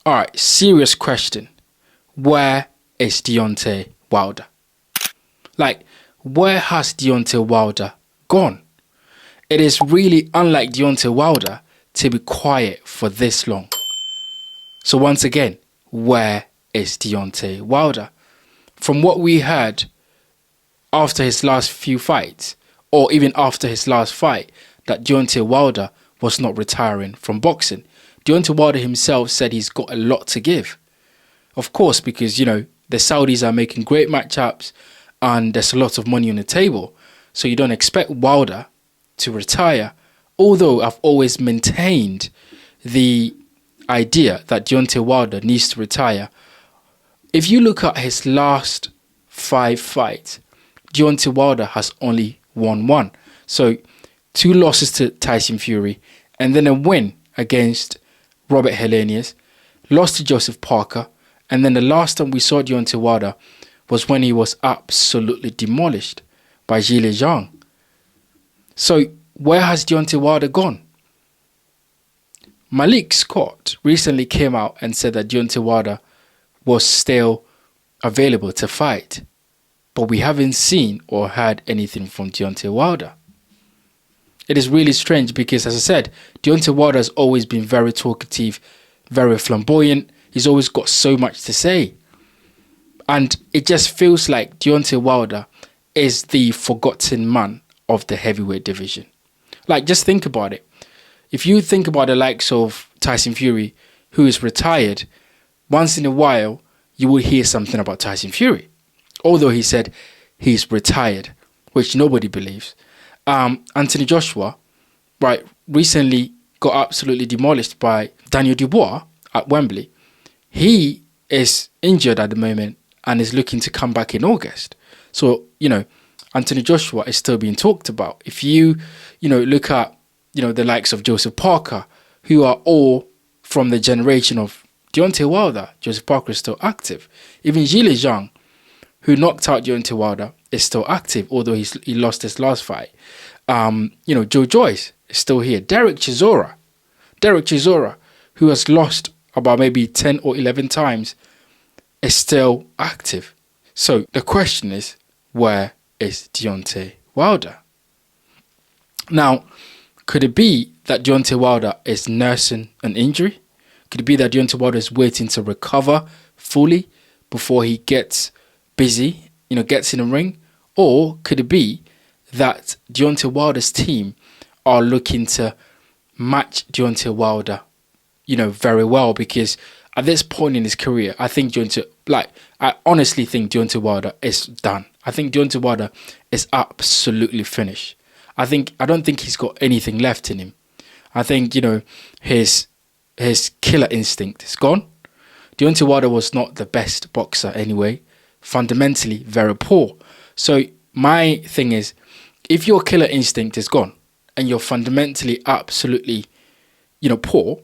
All right, serious question. Where is Deontay Wilder? Like, where has Deontay Wilder gone? It is really unlike Deontay Wilder to be quiet for this long. So once again, where is Deontay Wilder? From what we heard after his last few fights, or even after his last fight, that Deontay Wilder was not retiring from boxing. Deontay Wilder himself said he's got a lot to give. Of course, because, the Saudis are making great matchups and there's a lot of money on the table. So you don't expect Wilder to retire. Although I've always maintained the idea that Deontay Wilder needs to retire. If you look at his last 5 fights, Deontay Wilder has only won 1. So 2 losses to Tyson Fury and then a win against Robert Helenius, lost to Joseph Parker, and then the last time we saw Deontay Wilder was when he was absolutely demolished by Zhile Zhang. So where has Deontay Wilder gone? Malik Scott recently came out and said that Deontay Wilder was still available to fight, but we haven't seen or heard anything from Deontay Wilder. It is really strange because, as I said, Deontay Wilder has always been very talkative, very flamboyant. He's always got so much to say. And it just feels like Deontay Wilder is the forgotten man of the heavyweight division. Like, just think about it. If you think about the likes of Tyson Fury, who is retired, once in a while, you will hear something about Tyson Fury. Although he said he's retired, which nobody believes. Anthony Joshua, right, recently got absolutely demolished by Daniel Dubois at Wembley. He is injured at the moment and is looking to come back in August. So, Anthony Joshua is still being talked about. If you, look at, the likes of Joseph Parker, who are all from the generation of Deontay Wilder, Joseph Parker is still active. Even Zhile Zhang, who knocked out Deontay Wilder, is still active, although he lost his last fight. Joe Joyce is still here. Derek Chisora, who has lost about maybe 10 or 11 times, is still active. So the question is, where is Deontay Wilder? Now, could it be that Deontay Wilder is nursing an injury? Could it be that Deontay Wilder is waiting to recover fully before he gets busy, gets in the ring? Or could it be that Deontay Wilder's team are looking to match Deontay Wilder, very well? Because at this point in his career, I honestly think Deontay Wilder is done. I think Deontay Wilder is absolutely finished. I don't think he's got anything left in him. I think, his killer instinct is gone. Deontay Wilder was not the best boxer anyway. Fundamentally very poor. So my thing is, if your killer instinct is gone and you're fundamentally absolutely, poor,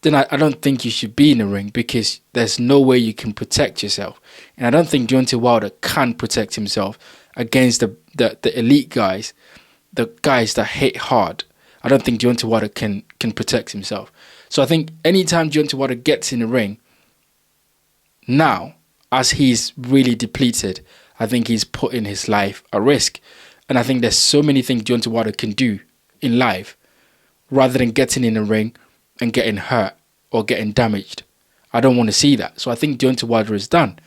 then I don't think you should be in the ring because there's no way you can protect yourself. And I don't think Deontay Wilder can protect himself against the elite guys, the guys that hit hard. I don't think Deontay Wilder can protect himself. So I think anytime Deontay Wilder gets in the ring, now, as he's really depleted, I think he's putting his life at risk. And I think there's so many things Deontay Wilder can do in life rather than getting in the ring and getting hurt or getting damaged. I don't want to see that. So I think Deontay Wilder is done.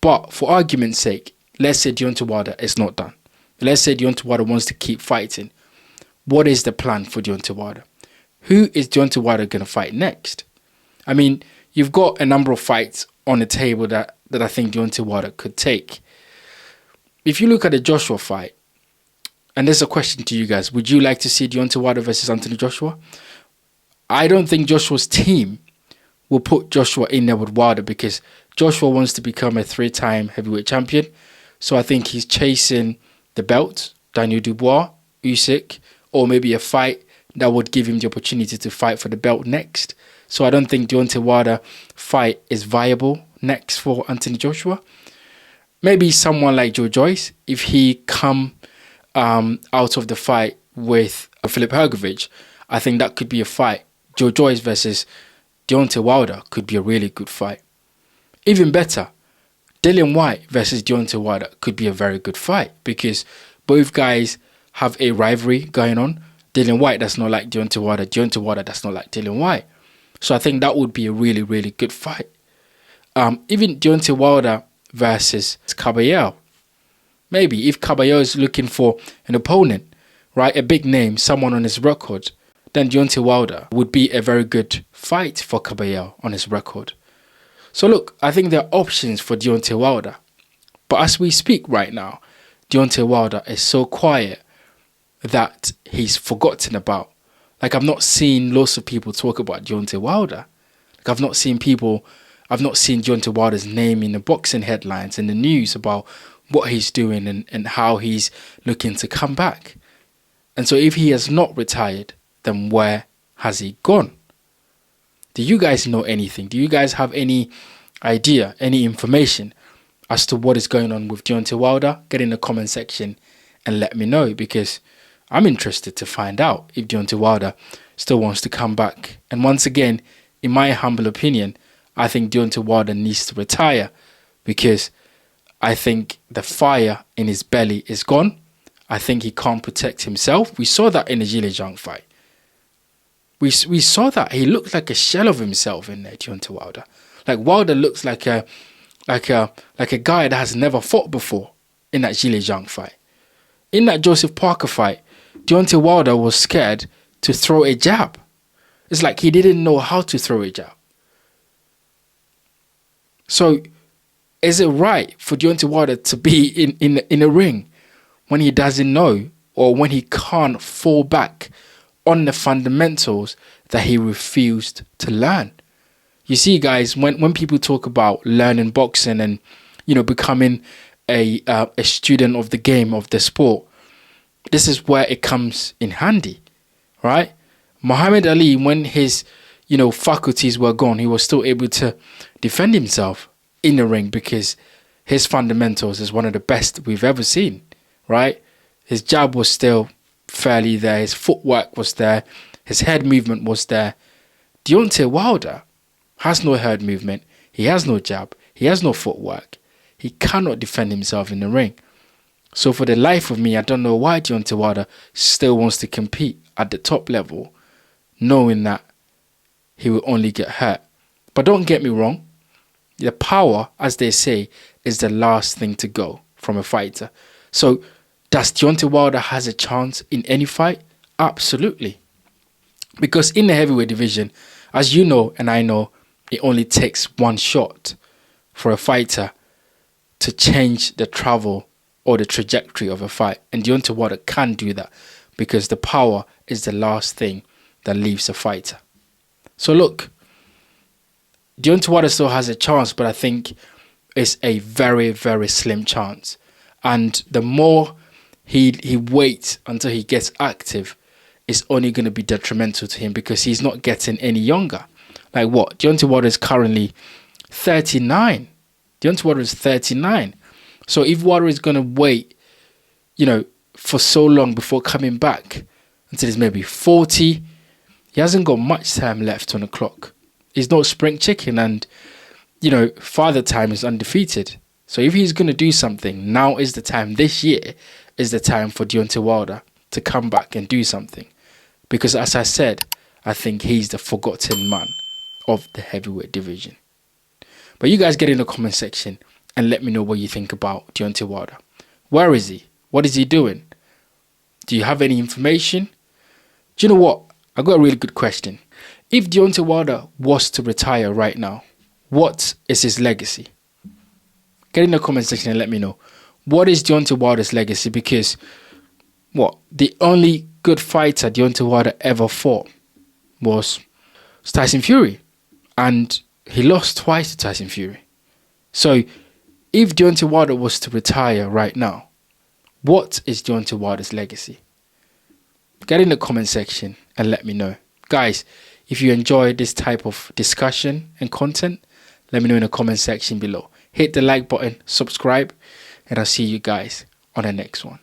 But for argument's sake, let's say Deontay Wilder is not done. Let's say Deontay Wilder wants to keep fighting. What is the plan for Deontay Wilder? Who is Deontay Wilder going to fight next? I mean, you've got a number of fights on the table that I think Deontay Wilder could take. If you look at the Joshua fight, and there's a question to you guys, would you like to see Deontay Wilder versus Anthony Joshua? I don't think Joshua's team will put Joshua in there with Wilder because Joshua wants to become a 3-time heavyweight champion. So I think he's chasing the belt, Daniel Dubois, Usyk, or maybe a fight that would give him the opportunity to fight for the belt next. So I don't think Deontay Wilder fight is viable next for Anthony Joshua. Maybe someone like Joe Joyce, if he come out of the fight with Filip Hrgovic, I think that could be a fight. Joe Joyce versus Deontay Wilder could be a really good fight. Even better, Dillian Whyte versus Deontay Wilder could be a very good fight because both guys have a rivalry going on. Dillian Whyte does not like Deontay Wilder. Deontay Wilder does not like Dillian Whyte. So I think that would be a really, really good fight. Even Deontay Wilder versus Caballero. Maybe if Caballero is looking for an opponent, right, a big name, someone on his record, then Deontay Wilder would be a very good fight for Caballero on his record. So look, I think there are options for Deontay Wilder. But as we speak right now, Deontay Wilder is so quiet that he's forgotten about. Like, I've not seen lots of people talk about Deontay Wilder. Like, I've not seen Deontay Wilder's name in the boxing headlines, in the news about what he's doing and how he's looking to come back. And so if he has not retired, then where has he gone? Do you guys know anything? Do you guys have any idea, any information as to what is going on with Deontay Wilder? Get in the comment section and let me know, because I'm interested to find out if Deontay Wilder still wants to come back. And once again, in my humble opinion, I think Deontay Wilder needs to retire because I think the fire in his belly is gone. I think he can't protect himself. We saw that in the Zhilei Zhang fight. We saw that he looked like a shell of himself in there, Deontay Wilder. Like, Wilder looks like a guy that has never fought before in that Zhilei Zhang fight. In that Joseph Parker fight, Deontay Wilder was scared to throw a jab. It's like he didn't know how to throw a jab. So, is it right for Deontay Wilder to be in a ring when he doesn't know, or when he can't fall back on the fundamentals that he refused to learn? You see, guys, when people talk about learning boxing and, you know, becoming a student of the game, of the sport, this is where it comes in handy, right? Muhammad Ali, when his, faculties were gone, he was still able to defend himself in the ring because his fundamentals is one of the best we've ever seen, right? His jab was still fairly there. His footwork was there. His head movement was there. Deontay Wilder has no head movement. He has no jab. He has no footwork. He cannot defend himself in the ring. So for the life of me, I don't know why Deontay Wilder still wants to compete at the top level, knowing that he will only get hurt. But don't get me wrong. The power, as they say, is the last thing to go from a fighter. So does Deontay Wilder has a chance in any fight? Absolutely. Because in the heavyweight division, as you know and I know, it only takes one shot for a fighter to change the travel or the trajectory of a fight. And Deontay Wilder can do that because the power is the last thing that leaves a fighter. So look, Deontay Wilder still has a chance, but I think it's a very, very slim chance. And the more he waits until he gets active, it's only going to be detrimental to him because he's not getting any younger. Like what? Deontay Wilder is currently 39. Deontay Wilder is 39. So if Wilder is going to wait, for so long before coming back until he's maybe 40, he hasn't got much time left on the clock. He's not spring chicken and, Father Time is undefeated. So if he's going to do something, now is the time. This year is the time for Deontay Wilder to come back and do something. Because as I said, I think he's the forgotten man of the heavyweight division. But you guys get in the comment section and let me know what you think about Deontay Wilder. Where is he? What is he doing? Do you have any information? Do you know what? I got a really good question. If Deontay Wilder was to retire right now, what is his legacy? Get in the comment section and let me know. What is Deontay Wilder's legacy? Because the only good fighter Deontay Wilder ever fought was Tyson Fury. And he lost twice to Tyson Fury. So if Deontay Wilder was to retire right now, what is Deontay Wilder's legacy? Get in the comment section and let me know. Guys, if you enjoy this type of discussion and content, let me know in the comment section below. Hit the like button, subscribe, and I'll see you guys on the next one.